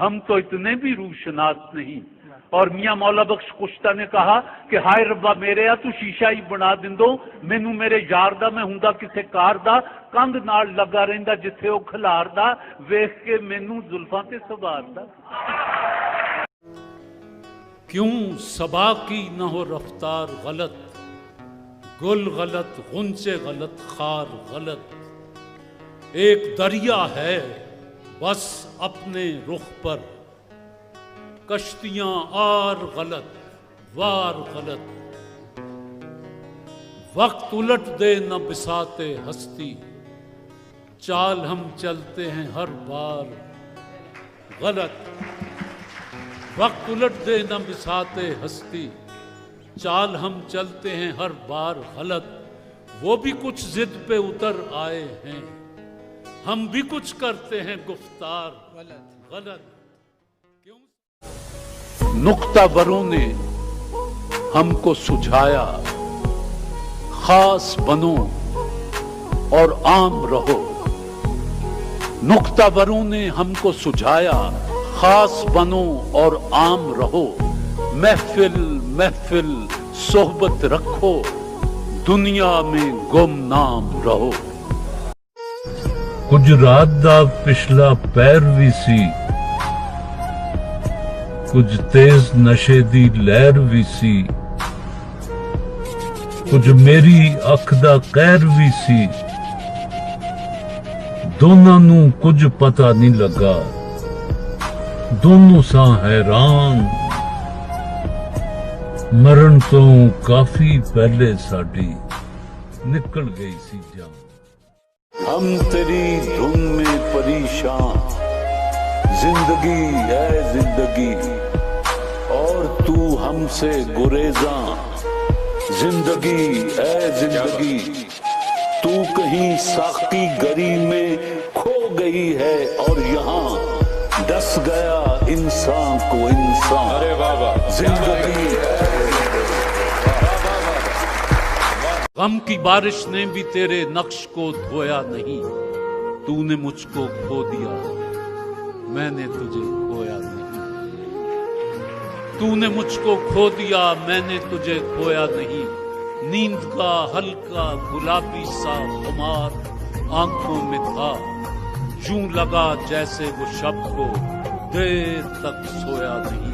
ہم تو اتنے بھی روشناس نہیں. اور میاں مولا بخش کشتا نے کہا کہ ہائے ربا میرے تو شیشہ ہی بنا دندو مینوں میرے یار دا میں ہوندا کسے کار دا کندھ نال لگا رہندا جتھے او کھلار دا ویکھ کے مینوں زلفاں تے سوار دا. کیوں صبا کی نہ ہو رفتار غلط، گل غلط، غنچے غلط، خار غلط. ایک دریا ہے بس اپنے رخ پر، کشتیاں آر غلط وار غلط. وقت الٹ دے نہ بساتے ہستی، چال ہم چلتے ہیں ہر بار غلط. وقت الٹ دے نہ بساتے ہستی، چال ہم چلتے ہیں ہر بار غلط. وہ بھی کچھ ضد پہ اتر آئے ہیں، ہم بھی کچھ کرتے ہیں گفتار غلط. نقطہ بروں نے ہم کو سجھایا، خاص بنو اور عام رہو. نقطہ بروں نے ہم کو سجھایا، خاص بنو اور عام رہو. محفل محفل صحبت رکھو، دنیا میں گمنام رہو. کچھ رات دا پچھلا پیر بھی سی، کچھ تیز نشے دی لہر بھی سی، کچھ میری اکھ دا قہر بھی سی. دونوں نو کچھ پتہ نہیں لگا، دونوں ساں حیران. مرن تو کافی پہلے ساڈی نکل گئی سی جان. ہم تیری دھن میں پریشان، زندگی ہے زندگی اور تو ہم سے گریزاں. زندگی ہے زندگی، تو کہیں ساقی گری میں کھو گئی ہے اور یہاں ڈس گیا انسان کو انسان. ارے بابا زندگی ہے. غم کی بارش نے بھی تیرے نقش کو دھویا نہیں، تو نے مجھ کو کھو دیا میں نے تجھے کھویا نہیں. تو نے مجھ کو کھو دیا میں نے تجھے کھویا نہیں. نیند کا ہلکا گلابی سا خمار آنکھوں میں تھا، یوں لگا جیسے وہ شب کو دیر تک سویا نہیں.